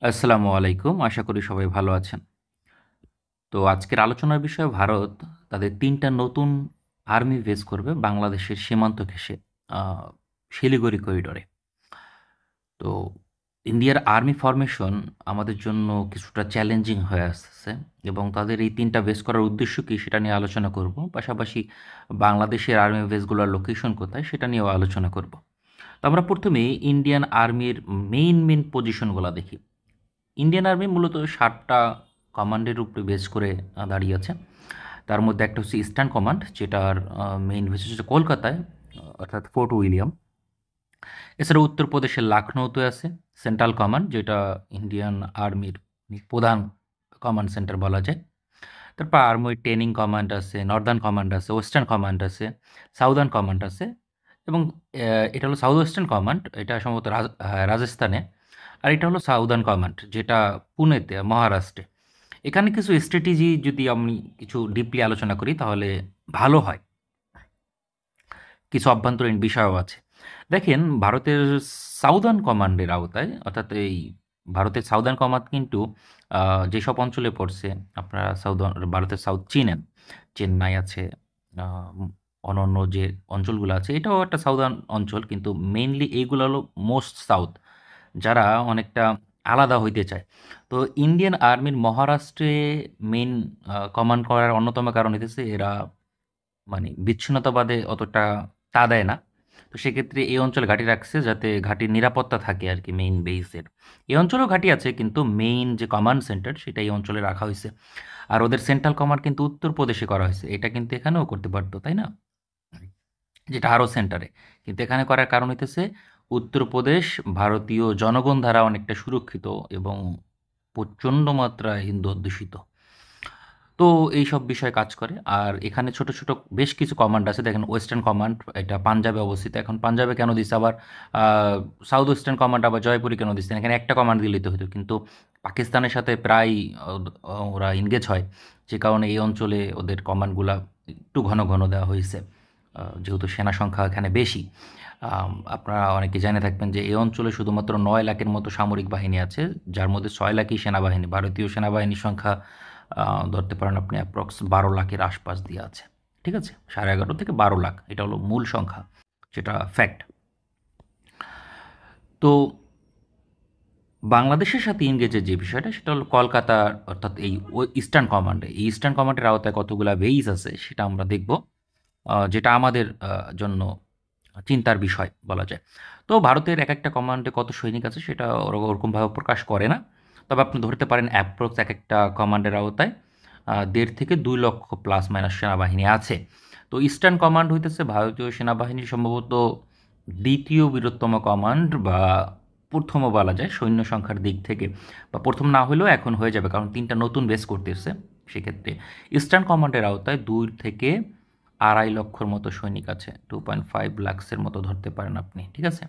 আসসালামু আলাইকুম। আশা করি সবাই ভালো আছেন। তো আজকের আলোচনার বিষয় ভারত তাদের ৩ টা নতুন আর্মি বেস করবে বাংলাদেশের সীমান্ত ঘেঁষে আ শিলিগুড়ি করিডোরে। তো ইন্ডিয়ার আর্মি ফরমেশন আমাদের জন্য কিছুটা চ্যালেঞ্জিং হয়ে আসতেছে এবং তাদের এই ৩ টা বেস করার উদ্দেশ্য কী সেটা নিয়ে আলোচনা করব। পাশাপাশি বাংলাদেশের আর্মি বেসগুলোর লোকেশন কোথায় সেটা নিয়েও আলোচনা করব। তো আমরা ১ম এই ইন্ডিয়ান আর্মির মেইন পজিশনগুলা দেখি। ইন্ডিয়ান আর্মি মূলত ৭টা কমান্ডের উপরে বেস করে দাঁড়িয়ে আছে। তার মধ্যে একটা হচ্ছে ইস্টার্ন কমান্ড, যেটার মেইন বেস হচ্ছে কলকাতায়, অর্থাৎ ফোর্ট উইলিয়াম। এছাড়া উত্তরপ্রদেশের লখনৌতে আছে সেন্ট্রাল কমান্ড, যেটা ইন্ডিয়ান আর্মির প্রধান কমান্ড সেন্টার বলা যায়। তারপর আর্মির ট্রেনিং কমান্ড আছে, নর্দার্ন কমান্ড আছে, ওয়েস্টার্ন কমান্ড আছে, সাউদার্ন কমান্ড আছে এবং এটা হলো সাউথ ওয়েস্টার্ন কমান্ড, এটা সম্ভবত রাজস্থানে। আর এটা হলো সাউদার্ন কমান্ড, যেটা পুনেতে, মহারাষ্ট্রে। এখানে কিছু স্ট্র্যাটেজি যদি আমি কিছু ডিপলি আলোচনা করি তাহলে ভালো হয়। কিছু অভ্যন্তরীণ বিষয়ও আছে। দেখেন, ভারতের সাউদার্ন কমান্ডের আওতায়, অর্থাৎ এই ভারতের সাউদার্ন কমান্ড কিন্তু যেসব অঞ্চলে পড়ছে, আপনারা ভারতের সাউথ চিনেন, চেন্নাই আছে, অন্যান্য যে অঞ্চলগুলো আছে, এটাও একটা সাউদার্ন অঞ্চল, কিন্তু মেইনলি এইগুলো হলো মোস্ট সাউথ, যারা অনেকটা আলাদা হইতে চায়। তো ইন্ডিয়ান আর্মির মহারাষ্ট্রে মেইন কমান্ড করার অন্যতম কারণ হইতেছে এরা মানে বিচ্ছিন্নতাবাদে অতটা তা দেয় না। তো সেক্ষেত্রে এই অঞ্চলে ঘাঁটি রাখছে যাতে ঘাঁটির নিরাপত্তা থাকে আর কি, মেইন বেসের। এই অঞ্চলেও ঘাঁটি আছে কিন্তু মেইন যে কমান্ড সেন্টার সেটা এই অঞ্চলে রাখা হয়েছে। আর ওদের সেন্ট্রাল কমান্ড কিন্তু উত্তরপ্রদেশে করা হয়েছে, এটা কিন্তু এখানেও করতে পারতো, তাই না? যেটা আরও সেন্টারে, কিন্তু এখানে করার কারণ হইতেছে উত্তরপ্রদেশ ভারতীয় জনগণ দ্বারা অনেকটা সুরক্ষিত এবং প্রচণ্ড মাত্রায় হিন্দু অধ্যুষিত। তো এইসব বিষয়ে কাজ করে। আর এখানে ছোট ছোট বেশ কিছু কমান্ড আছে। দেখেন, ওয়েস্টার্ন কমান্ড এটা পাঞ্জাবে অবস্থিত। এখন পাঞ্জাবে কেন দিচ্ছে আবার, সাউথ ওয়েস্টার্ন কমান্ড আবার জয়পুরে কেন দিচ্ছে না? এখানে একটা কমান্ড দিলেই তো হতো, কিন্তু পাকিস্তানের সাথে প্রায় ওরা এনগেজ হয়, যে কারণে এই অঞ্চলে ওদের কমান্ডগুলা একটু ঘন ঘন দেওয়া হয়েছে, যেহেতু সেনা সংখ্যা এখানে বেশি। আপনারা অনেকে জেনে থাকবেন যে এই অঞ্চলে শুধুমাত্র ৯ লাখের মতো সামরিক বাহিনী আছে, যার মধ্যে ৬ লাখই সেনাবাহিনী। ভারতীয় সেনাবাহিনীর সংখ্যা ধরতে পারেন আপনি অ্যাপ্রক্স ১২ লাখের আশপাশ দিয়ে আছে। ঠিক আছে, ১১.৫ থেকে ১২ লাখ, এটা হলো মূল সংখ্যা, যেটা ফ্যাক্ট। তো বাংলাদেশের সাথে ইংরেজের যে বিষয়টা সেটা হলো কলকাতার, অর্থাৎ এই ইস্টার্ন কমান্ডে, এই ইস্টার্ন কমান্ডের আওতায় কতগুলা বেইস আছে সেটা আমরা দেখব, যেটা আমাদের জন্য চিন্তার বিষয় বলা যায়। তো ভারতের এক একটা কমান্ডে কত সৈনিক আছে সেটা ওরা ওরকমভাবে প্রকাশ করে না। তবে আপনি ধরতে পারেন অ্যাপ্রক্স এক একটা কমান্ডের আওতায় ১.৫ থেকে ২ লক্ষ প্লাস মাইনাস সেনাবাহিনী আছে। তো ইস্টার্ন কমান্ড হইতেছে ভারতীয় সেনাবাহিনীর সম্ভবত দ্বিতীয় বৃহত্তম কমান্ড, বা প্রথমও বলা যায় সৈন্য সংখ্যার দিক থেকে, বা প্রথম না হলেও এখন হয়ে যাবে, কারণ ৩টা নতুন বেস করতেছে। সেক্ষেত্রে ইস্টার্ন কমান্ডের আওতায় ২ থেকে ২.৫ লক্ষর মতো সৈনিক আছে, 2.5 লাখসের মতো ধরতে পারেন আপনি, ঠিক আছে?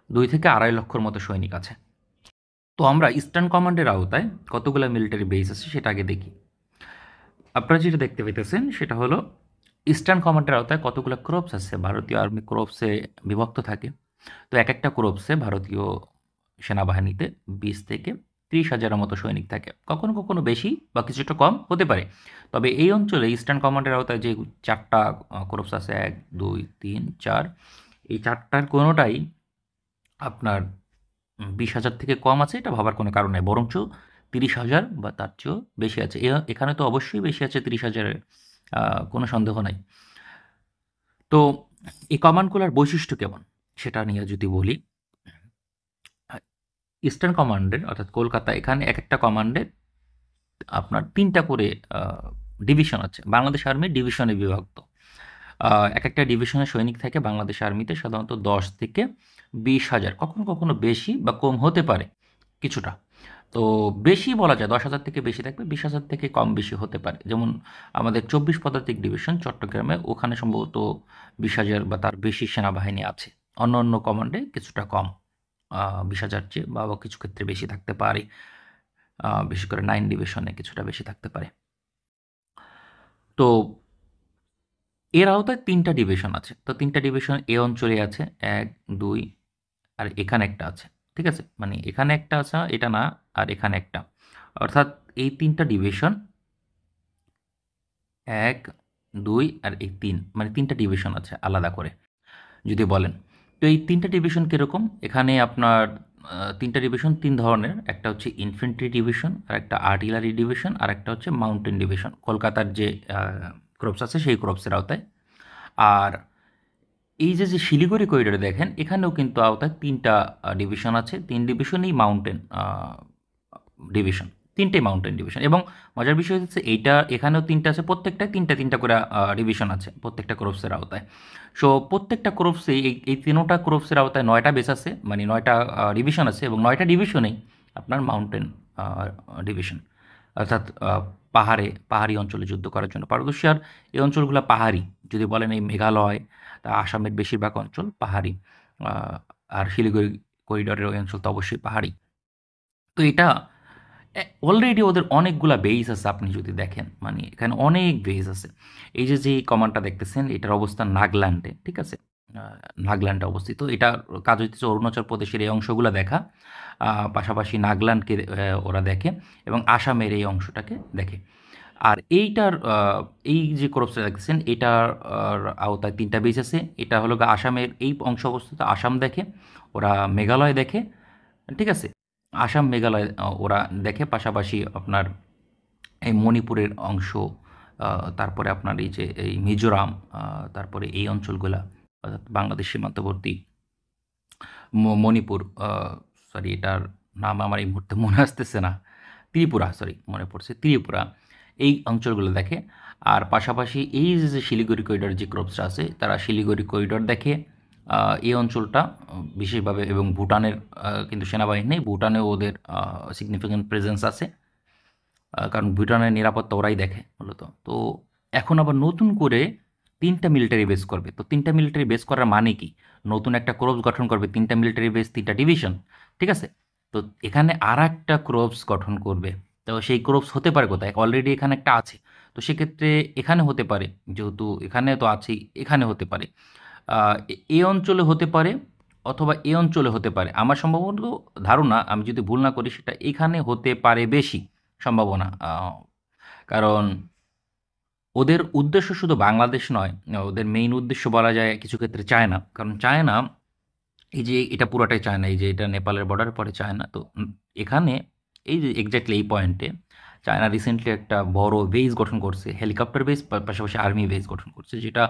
২ থেকে ২.৫ লক্ষর মতো সৈনিক আছে। তো আমরা ইস্টার্ন কমান্ডের আওতায় কতগুলো মিলিটারি বেস আছে সেটা আগে দেখি। আপনারা যেটা দেখতে পেতেছেন সেটা হলো ইস্টার্ন কমান্ডের আওতায় কতগুলো ক্রপস আছে। ভারতীয় আর্মি ক্রপসে বিভক্ত থাকে। তো এক একটা ক্রপসে ভারতীয় সেনাবাহিনীতে ২০ থেকে ৩০ হাজারের মতো সৈনিক থাকে, কখনো কখনো বেশি বা কিছুটা কম হতে পারে। তবে এই অঞ্চলে ইস্টার্ন কমান্ডের আওতায় যে ৪টা ক্রপস আছে, ১, ২, ৩, ৪, এই ৪টার কোনোটাই আপনার ২০,০০০ থেকে কম আছে এটা ভাবার কোনো কারণ নেই, বরঞ্চ ৩০,০০০ বা তার চেয়েও বেশি আছে। এখানে তো অবশ্যই বেশি আছে ৩০,০০০-এর, কোনো সন্দেহ নাই। তো এই কমান্ডগুলোর বৈশিষ্ট্য কেমন সেটা নিয়ে যদি বলি, ইস্টার্ন কমান্ডের অর্থাৎ কলকাতা, এখানে এক একটা কমান্ডে আপনার ৩টা করে ডিভিশন আছে। বাংলাদেশ আর্মি ডিভিশনে বিভক্ত। এক একটা ডিভিশনের সৈনিক থাকে বাংলাদেশ আর্মিতে সাধারণত ১০ থেকে ২০,০০০, কখনো কখনো বেশি বা কম হতে পারে কিছুটা। তো বেশি বলা যায় ১০,০০০ থেকে বেশি থাকবে, ২০,০০০ থেকে কম বেশি হতে পারে। যেমন আমাদের ২৪ পদাতিক ডিভিশন চট্টগ্রামে, ওখানে সম্ভবত ২০,০০০ বা তার বেশি সেনাবাহিনী আছে। অন্য অন্য কমান্ডে কিছুটা কম, ২০,০০০ চেয়ে বা কিছু ক্ষেত্রে বেশি থাকতে পারে। বিশেষ করে 9 ডিভিশনে কিছুটা বেশি থাকতে পারে। তো এর আওতায় ৩টা ডিভিশন আছে। তো ৩টা ডিভিশন এ অঞ্চলে আছে, ১, ২, আর এখানে একটা আছে। ঠিক আছে, মানে এখানে একটা আছে, এটা না, আর এখানে একটা, অর্থাৎ এই 3টা ডিভিশন, 1, 2 আর এই 3, মানে 3টা ডিভিশন আছে আলাদা করে যদি বলেন। তো এই 3টা ডিভিশন কীরকম? এখানে আপনার 3টা ডিভিশন 3 ধরনের। একটা হচ্ছে ইনফ্যান্ট্রি ডিভিশন, আর একটা আর্টিলারি ডিভিশন, আর একটা হচ্ছে মাউন্টেন ডিভিশন, কলকাতার যে ক্রপস আছে সেই ক্রপসের আওতায়। আর এই যে শিলিগুড়ি করিডোরে দেখেন, এখানেও কিন্তু আওতায় 3টা ডিভিশন আছে। 3 ডিভিশনই মাউন্টেন ডিভিশন, 3টেই মাউন্টেন ডিভিশন। এবং মজার বিষয় হচ্ছে এইটা, এখানেও 3টা আছে, প্রত্যেকটায় 3টা করে ডিভিশন আছে প্রত্যেকটা ক্রপসের আওতায়। সো প্রত্যেকটা ক্রপসে এই 3টা ক্রপসের আওতায় 9টা বেস আছে, মানে 9টা ডিভিশন আছে, এবং 9টা ডিভিশনেই আপনার মাউন্টেন ডিভিশন, অর্থাৎ পাহাড়ি অঞ্চলে যুদ্ধ করার জন্য পারদর্শী। আর এই অঞ্চলগুলো পাহাড়ি, যদি বলেন এই মেঘালয়, তা আসামের বেশিরভাগ অঞ্চল পাহাড়ি, আর শিলিগুড়ি করিডোরের ওই অঞ্চল তো অবশ্যই পাহাড়ি। তো এটা অলরেডি ওদের অনেকগুলা বেস আছে, আপনি যদি দেখেন, মানে এখানে অনেক বেস আছে। এই যে কমান্ডটা দেখতেছেন, এটার অবস্থান নাগাল্যান্ডে, ঠিক আছে, নাগাল্যান্ডে অবস্থিত। এটা কাজ হইতেছে অরুণাচল প্রদেশের এই অংশগুলো দেখা, পাশাপাশি নাগাল্যান্ডকে ওরা দেখে, এবং আসামের এই অংশটাকে দেখে। আর এইটার এই যে ক্রপসটা দেখতেছেন, এটার আওতায় 3টা বেস আছে। এটা হলো আসামের এই অংশ অবস্থিত, আসাম দেখে, ওরা মেঘালয় দেখে, ঠিক আছে, আসাম মেঘালয় ওরা দেখে, পাশাপাশি আপনার এই মণিপুরের অংশ, তারপরে আপনার এই যে এই মিজোরাম, তারপরে এই অঞ্চলগুলা, অর্থাৎ বাংলাদেশ সীমান্তবর্তী মণিপুর, সরি এটার নাম আমার এই মুহূর্তে মনে আসতেছে না, ত্রিপুরা, সরি মনে পড়ছে, ত্রিপুরা, এই অঞ্চলগুলো দেখে। আর পাশাপাশি এই যে শিলিগুড়ি করিডোর যে ক্রপসটা আছে, তারা শিলিগুড়ি করিডোর দেখে, এই অঞ্চলটা বিশেষভাবে। এবং ভুটানের কিন্তু সেনাবাহিনী নেই, ভুটানেও ওদের সিগনিফিক্যান্ট প্রেজেন্স আছে, কারণ ভুটানের নিরাপত্তা ওরাই দেখে মূলত। তো এখন আবার নতুন করে 3টা মিলিটারি বেস করবে। তো 3টা মিলিটারি বেস করার মানে কি? নতুন একটা ক্রপস গঠন করবে, 3টা মিলিটারি বেস, 3টা ডিভিশন, ঠিক আছে। তো এখানে আর একটা ক্রপস গঠন করবে। তো সেই ক্রপস হতে পারে কোথায়? অলরেডি এখানে একটা আছে। তো সেক্ষেত্রে এখানে হতে পারে, যেহেতু এখানে তো আছেই, এখানে হতে পারে, এই অঞ্চলে হতে পারে, অথবা এই অঞ্চলে হতে পারে। আমার সম্ভবত ধারণা, আমি যদি ভুল না করি, সেটা এখানে হতে পারে বেশি সম্ভাবনা। কারণ ওদের উদ্দেশ্য শুধু বাংলাদেশ নয়, ওদের মেইন উদ্দেশ্য বলা যায় কিছু ক্ষেত্রে চায়না। কারণ চায়না, এই যে এটা পুরোটাই চায়না, এই যে এটা নেপালের বর্ডার পরে চায়না। তো এখানে এই যে এক্স্যাক্টলি এই পয়েন্টে চায়না রিসেন্টলি একটা বড় বেস গঠন করছে, হেলিকপ্টার বেস, পাশাপাশি আর্মি বেস গঠন করছে, যেটা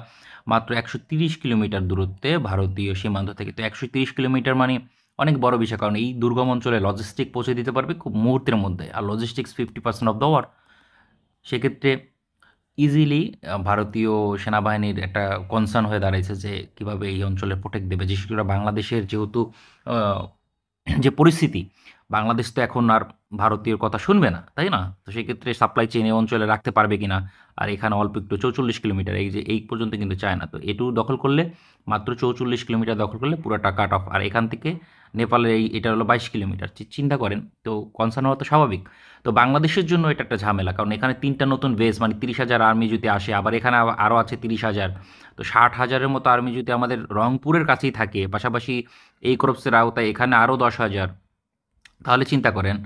মাত্র 130 কিলোমিটার দূরত্বে ভারতীয় সীমান্ত থেকে। তো 130 কিলোমিটার মানে অনেক বড় বিষয়, কারণ এই দুর্গম অঞ্চলে লজিস্টিক পৌঁছে দিতে পারবে খুব মুহূর্তের মধ্যে। আর লজিস্টিক্স 50% অফ দ্য ওয়ার। সেক্ষেত্রে ইজিলি ভারতীয় সেনাবাহিনীর একটা কনসার্ন হয়ে দাঁড়াইছে যে কীভাবে এই অঞ্চলে প্রোটেক্ট দেবে। বিশেষ করে বাংলাদেশের যেহেতু আহ, যে পরিস্থিতি, বাংলাদেশ তো এখন আর ভারতীয় কথা শুনবে না, তাই না? তো সেক্ষেত্রে সাপ্লাই চেইন এই অঞ্চলে রাখতে পারবে কিনা। আর এখানে অল্প একটু 44 কিলোমিটার, এই যে এই পর্যন্ত কিন্তু চায় না। তো এটু দখল করলে, মাত্র 44 কিলোমিটার দখল করলে পুরোটা কাট অফ। আর এখান থেকে নেপালের এটা হলো 22 কিলোমিটার। চিন্তা করেন, তো কনসার্ন হওয়া তো স্বাভাবিক। তো বাংলাদেশের জন্য এটা একটা ঝামেলা, কারণ এখানে 3টা নতুন বেস, মানে 30,000 আর্মি যদি আসে, আবার এখানে আরও আছে 30,000, তো 60,000-এর মতো আর্মি যদি আমাদের রংপুরের কাছেই থাকে, পাশাপাশি এই ক্রপসের আওতায় এখানে আরও 10,000, তাহলে চিন্তা করেন,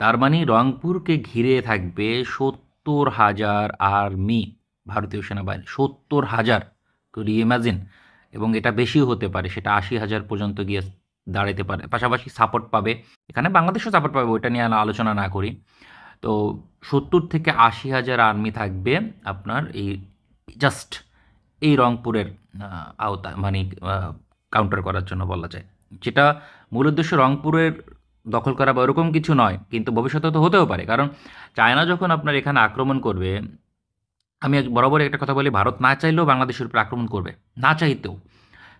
তার মানে রংপুরকে ঘিরে থাকবে 70,000 আর্মি, ভারতীয় সেনাবাহিনী 70,000, কুড ইউ ইমাজিন? এবং এটা বেশিও হতে পারে, সেটা 80,000 পর্যন্ত গিয়ে দাঁড়াতে পারে। পাশাপাশি সাপোর্ট পাবে, এখানে বাংলাদেশও সাপোর্ট পাবে, ওইটা নিয়ে আলোচনা না করি। তো 70 থেকে 80,000 আর্মি থাকবে আপনার এই জাস্ট এই রংপুরের আওতা, মানে কাউন্টার করার জন্য বলা যায়। যেটা মূল উদ্দেশ্য রংপুরের দখল করা বা ওরকম কিছু নয়, কিন্তু ভবিষ্যতে তো হতেও পারে। কারণ চায়না যখন আপনার এখানে আক্রমণ করবে, আমি বরাবর একটা কথা বলি, ভারত না চাইলেও বাংলাদেশের উপর আক্রমণ করবে, না চাইতেও।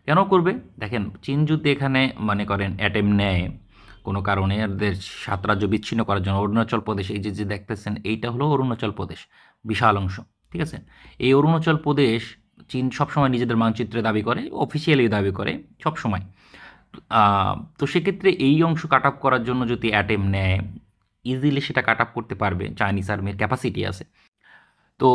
কেন করবে? দেখেন, চীন যদি এখানে মনে করেন অ্যাটেম্প নেয় কোনো কারণে, এদের 7 রাজ্য বিচ্ছিন্ন করার জন্য, অরুণাচল প্রদেশ, এই যে দেখতেছেন, এইটা হলো অরুণাচল প্রদেশ, বিশাল অংশ, ঠিক আছে। এই অরুণাচল প্রদেশ চীন সবসময় নিজেদের মানচিত্রে দাবি করে, অফিসিয়ালি দাবি করে সবসময়। তো সেক্ষেত্রে এই অংশ কাট আপ করার জন্য যদি অ্যাটেম্প নেয়, ইজিলি সেটা কাট আপ করতে পারবে, চাইনিজ আর্মির ক্যাপাসিটি আছে। তো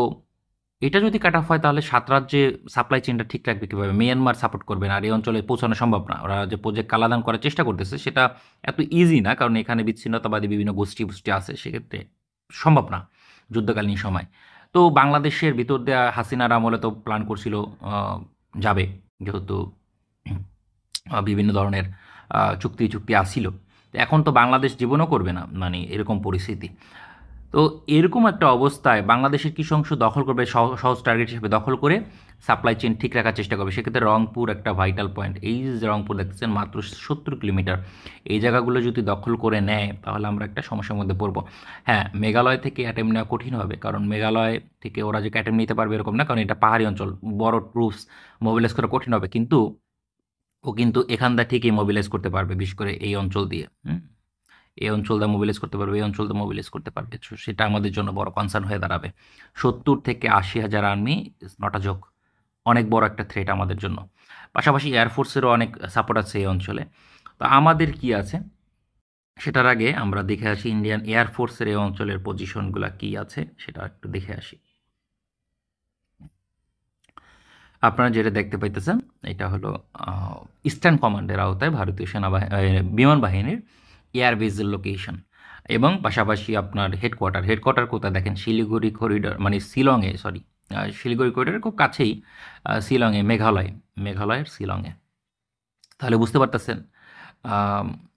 এটা যদি কাট অফ হয় তাহলে ৭ রাজ্যে সাপ্লাই চেইনটা ঠিক রাখবে কীভাবে? মিয়ানমার সাপোর্ট করবে না। আর এই অঞ্চলে পৌঁছানো সম্ভব না। ওরা যে প্রজেক্ট কালাদান করার চেষ্টা করতেছে সেটা এত ইজি না। কারণ এখানে বিচ্ছিন্নতাবাদী বিভিন্ন গোষ্ঠী আছে। সেক্ষেত্রে সম্ভব না যুদ্ধকালীন সময়। তো বাংলাদেশের ভিতর দেয়া হাসিনার আমলে তো প্ল্যান করছিল আ যাবে। যেহেতু বিভিন্ন ধরনের চুক্তি আসিল। তো এখন তো বাংলাদেশ জীবনও করবে না। মানে এরকম পরিস্থিতি। তো এরকম একটা অবস্থায় বাংলাদেশের কিছু অংশ দখল করবে সহজ টার্গেট হিসেবে দখল করে সাপ্লাই চেইন ঠিক রাখার চেষ্টা করবে। সেক্ষেত্রে রংপুর একটা ভাইটাল পয়েন্ট। এই যে রংপুর দেখতেছেন মাত্র ৭০ কিলোমিটার। এই জায়গাগুলো যদি দখল করে নেয় তাহলে আমরা একটা সমস্যার মধ্যে পড়ব। হ্যাঁ, মেঘালয় থেকে অ্যাটেম্প নেওয়া কঠিন হবে। কারণ মেঘালয় থেকে ওরা যে অ্যাটেম্প নিতে পারবে এরকম না। কারণ এটা পাহাড়ি অঞ্চল। বড় ট্রুপস মোবিলাইজ করা কঠিন হবে। কিন্তু ও কিন্তু এখানটা ঠিকই মোবিলাইজ করতে পারবে, বিশেষ করে এই অঞ্চল দিয়ে। এই অঞ্চলটা মোবিলাইজ করতে পারবে, এই অঞ্চলটা মোবিলাইজ করতে পারবে। সেটা আমাদের জন্য বড় কনসার্ন হয়ে দাঁড়াবে। ৭০ থেকে ৮০,০০০ army is not a joke. অনেক বড় একটা থ্রেট আমাদের জন্য। পাশাপাশি এয়ারফোর্সেরও অনেক সাপোর্ট আছে এই অঞ্চলে। তো আমাদের কি আছে সেটার আগে আমরা দেখে আসি ইন্ডিয়ান এয়ারফোর্সের এই অঞ্চলের পজিশনগুলো কি আছে সেটা একটু দেখে আসি। আপনারা যেটা দেখতে পাইতেছেন এটা হলো ইস্টার্ন কমান্ডের আওতায় ভারতীয় বিমান বাহিনীর এয়ারবেজের লোকেশন এবং পাশাপাশি আপনার হেডকোয়ার্টার কোথায় দেখেন শিলিগুড়ি করিডোর মানে শিলিগুড়ি করিডোরের খুব কাছেই শিলংয়ে মেঘালয়ের শিলংয়ে। তাহলে বুঝতে পারতেছেন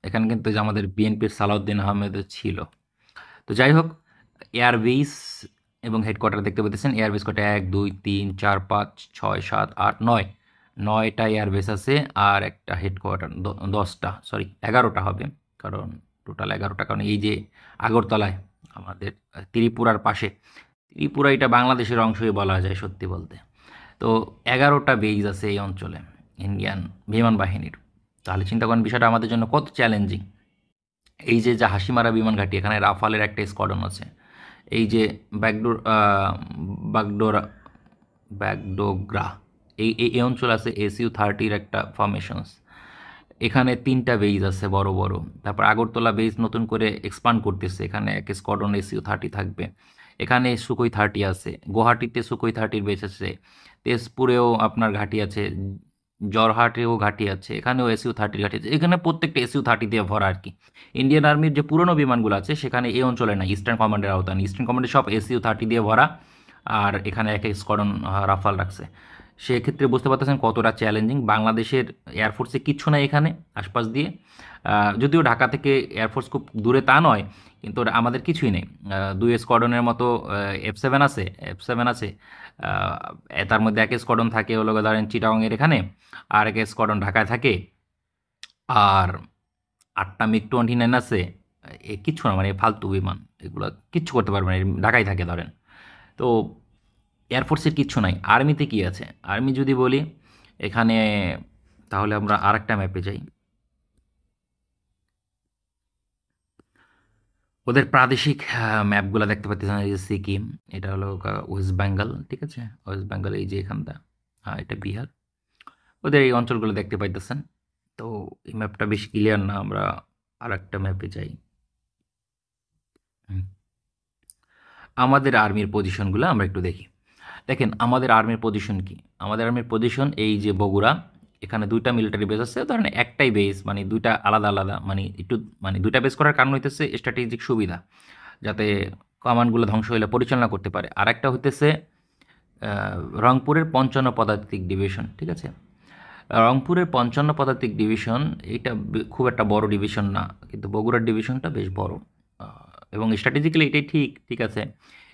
এখানে কিন্তু যে আমাদের বিএনপির সালাউদ্দিন আহমেদ ছিল। তো যাই হোক, এয়ারবেস এবং হেডকোয়ার্টার দেখতে পেতেছেন। এয়ারবেস কটা ১ ২ ৩ ৪ ৫ ৬ ৭ ৮ ৯ ৯টা এয়ারবেস আছে আর একটা হেডকোয়ার্টার ১০টা ১১টা হবে। কারণ টোটাল ১১টা, কারণ এই যে আগরতলায় আমাদের ত্রিপুরার পাশে, ত্রিপুরা এটা বাংলাদেশের অংশই বলা যায় সত্যি বলতে। তো ১১টা বেজ আছে এই অঞ্চলে ইন্ডিয়ান বিমান বাহিনীর। তাহলে চিন্তা করেন বিষয়টা আমাদের জন্য কত চ্যালেঞ্জিং। এই যে হাসিমারা বিমান ঘাঁটি, এখানে রাফালের একটা স্কোয়াড্রন আছে। এই যে ব্যাগডোগ্রা এই এই অঞ্চল আছে SU-30 একটা ফরমেশনস। এখানে ৩টা বেজ আছে বড় বড়। তারপর আগরতলা বেজ নতুন করে এক্সপান্ড করতেছে, এখানে এক স্কোয়াড্রন SU-30 থাকবে। এখানে সুকোই 30 আছে, গুয়াহাটিতে সুকোই 30 বেজ আছে, তেজপুরেও আপনার ঘাঁটি আছে, জরহাটেও ঘাঁটি আছে, এখানেও SU-30 ঘাঁটি আছে। এখানে প্রত্যেকটা SU-30 দিয়ে ভরা আর কি। ইন্ডিয়ান আর্মির যে পুরনো বিমানগুলো আছে সেখানে এই অঞ্চলে না, ইস্টার্ন কমান্ডের আওতায়। ইস্টার্ন কমান্ডে সব SU-30 দিয়ে ভরা আর এখানে এক স্কোয়াড্রন রাফাল রাখছে। সেক্ষেত্রে বুঝতে পারতেছেন কতটা চ্যালেঞ্জিং। বাংলাদেশের এয়ারফোর্সে কিচ্ছু নাই এখানে আশপাশ দিয়ে। যদিও ঢাকা থেকে এয়ারফোর্স খুব দূরে তা নয়, কিন্তু আমাদের কিছুই নেই। ২ স্কোয়াড্রনের মতো F7 আছে, তার মধ্যে এক স্কোয়াড্রন থাকে হলো ধরেন চিটাগংয়ের এখানে, আর এক স্কোয়াড্রন ঢাকায় থাকে, আর ৮টা MiG-29 আছে। কিচ্ছু না, মানে ফালতু বিমান, এগুলো কিচ্ছু করতে পারবে না, ঢাকায় থাকে ধরেন। তো এয়ারফোর্সের কিচ্ছু নাই। আর্মিতে কি আছে? আর্মি যদি বলি এখানে, তাহলে আমরা আরেকটা ম্যাপে যাই। ওদের প্রাদেশিক ম্যাপগুলো দেখতে পাচ্ছেন। এই যে সিকিম, এটা হলো ওয়েস্ট বেঙ্গল, ঠিক আছে? ওয়েস্ট বেঙ্গল এই যে এখানটা, এটা বিহার। ওদের এই অঞ্চলগুলো দেখতে পাইতেছেন। তো এই ম্যাপটা বেশি ক্লিয়ার না, আমরা আরেকটা ম্যাপে যাই। আমাদের আর্মির পজিশনগুলো আমরা একটু দেখি। দেখেন আমাদের আর্মির পজিশন কি। আমাদের আর্মির পজিশন এই যে বগুড়া, এখানে 2টা মিলিটারি বেস আছে। ধরেন একটাই বেস, মানে 2টা আলাদা আলাদা, মানে একটু, মানে 2টা বেস করার কারণ হইতেছে স্ট্র্যাটেজিক সুবিধা, যাতে কমান্ডগুলো ধ্বংস হইলে পরিচালনা করতে পারে। আর একটা হইতেছে রংপুরের ৫৫ পদাতিক ডিভিশন, ঠিক আছে? রংপুরের ৫৫ পদাতিক ডিভিশন এটা খুব একটা বড় ডিভিশন না, কিন্তু বগুড়ার ডিভিশনটা বেশ বড়। এবং স্ট্র্যাটেজিক্যালি এটাই ঠিক, ঠিক আছে?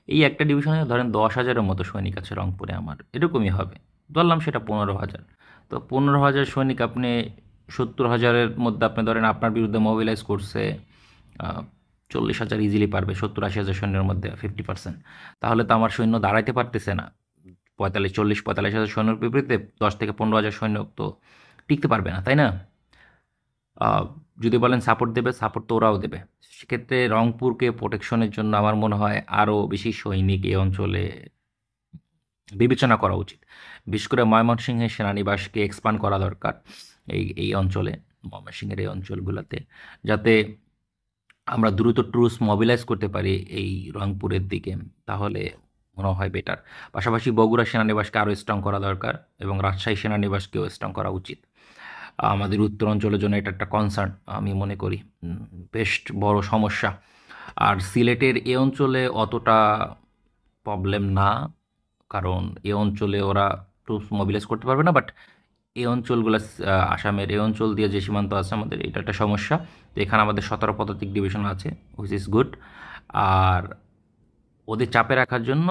এই একটা ডিভিশনে ধরেন ১০,০০০-এর মতো সৈনিক আছে রংপুরে আমার, এরকমই হবে। ধরলাম সেটা ১৫,০০০। তো ১৫,০০০ সৈনিক আপনি ৭০,০০০-এর মধ্যে আপনি ধরেন আপনার বিরুদ্ধে মোবিলাইজ করছে ৪০,০০০, ইজিলি পারবে ৭০-৮০,০০০ সৈন্যের মধ্যে 50%। তাহলে তো আমার সৈন্য দাঁড়াইতে পারতেছে না। ৪৫-৪০-৪৫,০০০ সৈন্যের বিপরীতে ১০ থেকে ১৫,০০০ সৈন্য তো টিকতে পারবে না, তাই না? যদি বলেন সাপোর্ট দেবে, সাপোর্ট তো ওরাও দেবে। সেক্ষেত্রে রংপুরকে প্রোটেকশনের জন্য আমার মনে হয় আরও বেশি সৈনিক এই অঞ্চলে বিবেচনা করা উচিত। বিশেষ করে ময়মনসিংহের সেনানিবাসকে এক্সপান্ড করা দরকার এই অঞ্চলে, ময়মনসিংহের এই অঞ্চলগুলোতে, যাতে আমরা দ্রুত ট্রুস মোবিলাইজ করতে পারি এই রংপুরের দিকে। তাহলে মনে হয় বেটার। পাশাপাশি বগুড়া সেনানিবাসকে আরও স্ট্রং করা দরকার এবং রাজশাহী সেনানিবাসকেও স্ট্রং করা উচিত। আমাদের উত্তর অঞ্চলের জন্য এটা একটা কনসার্ন আমি মনে করি, বেশ বড় সমস্যা। আর সিলেটের এ অঞ্চলে অতটা প্রবলেম না, কারণ এ অঞ্চলে ওরা ট্রুপস মোবিলাইজ করতে পারবে না, বাট এই অঞ্চলগুলো আসামের এই অঞ্চল দিয়ে যে সীমান্ত আছে আমাদের, এটা একটা সমস্যা। তো এখানে আমাদের 17 পদাতিক ডিভিশন আছে, হুইচ ইজ গুড। আর ওদের চাপে রাখার জন্য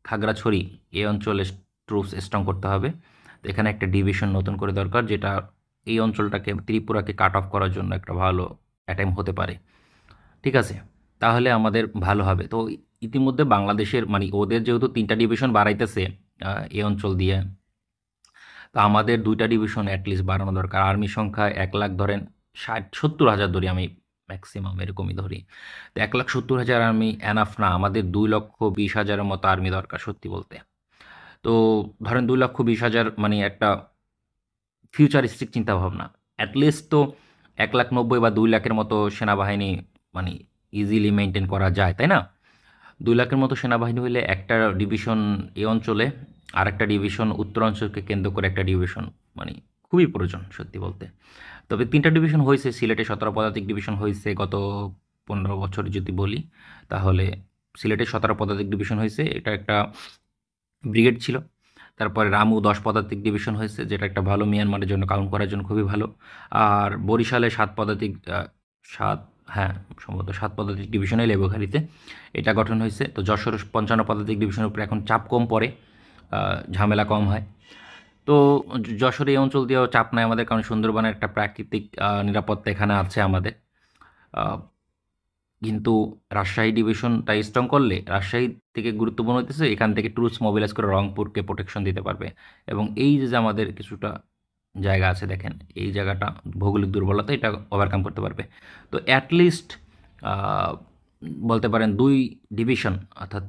খাগড়াছড়ি এই অঞ্চলে ট্রুপস স্ট্রং করতে হবে। তো এখানে একটা ডিভিশন নতুন করে দরকার, যেটা এই অঞ্চলটাকে ত্রিপুরাকে কাট অফ করার জন্য একটা ভালো অ্যাটেম্প হতে পারে। ঠিক আছে, তাহলে আমাদের ভালো হবে। তো ইতিমধ্যে বাংলাদেশের মানে ওদের যেহেতু 3টা ডিভিশন বাড়াইতেছে এই অঞ্চল দিয়ে, তো আমাদের 2টা ডিভিশন অ্যাটলিস্ট বাড়ানো দরকার। আর্মি সংখ্যা 1 লাখ ধরেন, 60-70 হাজার ধরি আমি, ম্যাক্সিমাম এরকমই ধরি। তো 1,70,000 আর্মি এনাফ না, আমাদের 2,20,000-এর মতো আর্মি দরকার সত্যি বলতে। তো ধরেন 2,20,000 মানে একটা ফিউচারিস্টিক চিন্তাভাবনা। অ্যাটলিস্ট তো 1,90,000 বা 2 লাখের মতো সেনাবাহিনী মানে ইজিলি মেনটেন করা যায়, তাই না? 2 লাখের মতো সেনাবাহিনী হলে একটা ডিভিশন এই অঞ্চলে, আর একটা ডিভিশন উত্তরাঞ্চলকে কেন্দ্র করে একটা ডিভিশন মানে খুবই প্রয়োজন সত্যি বলতে। তবে 3টা ডিভিশন হয়েছে, সিলেটে 17 পদাতিক ডিভিশন হয়েছে গত 15 বছর যদি বলি, তাহলে সিলেটে 17 পদাতিক ডিভিশন হয়েছে, এটা একটা ব্রিগেড ছিল। তারপরে রামু 10 পদাতিক ডিভিশন হয়েছে, যেটা একটা ভালো, মিয়ানমারের জন্য কাউন্ট করার জন্য খুবই ভালো। আর বরিশালে 7 পদাতিক 7, হ্যাঁ সম্ভবত 7 পদাতিক ডিভিশনে লেবুখালীতে এটা গঠন হয়েছে। তো যশোর 55 পদাতিক ডিভিশনের উপরে এখন চাপ কম পড়ে, ঝামেলা কম হয়। তো যশোর এই অঞ্চল দিয়েও চাপ নাই আমাদের, কারণ সুন্দরবনের একটা প্রাকৃতিক নিরাপত্তা এখানে আছে আমাদের। আহ, কিন্তু রাজশাহী ডিভিশনটা স্ট্রং করলে রাজশাহী থেকে গুরুত্বপূর্ণ হইতেছে, এখান থেকে ট্রুপস মোবিলাইজ করে রংপুরকে প্রোটেকশন দিতে পারবে। এবং এই যে যে আমাদের কিছুটা জায়গা আছে দেখেন, এই জায়গাটা ভৌগোলিক দুর্বলতা, এটা ওভারকাম করতে পারবে। তো অ্যাটলিস্ট বলতে পারেন 2 ডিভিশন, অর্থাৎ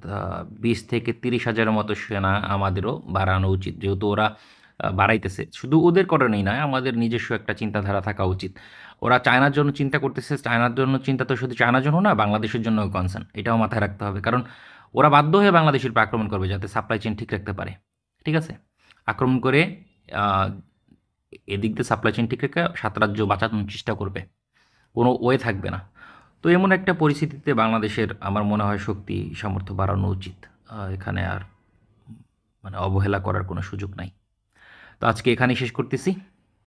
20 থেকে 30 হাজারের মতো সেনা আমাদেরও বাড়ানো উচিত, যেহেতু ওরা বাড়াইতেছে। শুধু ওদের কারণেই নয়, আমাদের নিজস্ব একটা চিন্তাধারা থাকা উচিত। ওরা চায়নার জন্য চিন্তা করতেছে, চায়নার জন্য চিন্তা তো শুধু চায়নার জন্য না, বাংলাদেশের জন্য কনসার্ন, এটাও মাথায় রাখতে হবে। কারণ ওরা বাধ্য হয়ে বাংলাদেশের উপর আক্রমণ করবে যাতে সাপ্লাই চেইন ঠিক রাখতে পারে। ঠিক আছে, আক্রমণ করে আহ, এদিক দিয়ে সাপ্লাই চেইন ঠিক রেখে 7 রাজ্য বাঁচানোর চেষ্টা করবে, কোনো ওয়ে থাকবে না। তো এমন একটা পরিস্থিতিতে বাংলাদেশের আমার মনে হয় শক্তি সামর্থ্য বাড়ানো উচিত। এখানে আর মানে অবহেলা করার কোনো সুযোগ নাই। তো আজকে এখানেই শেষ করতেছি।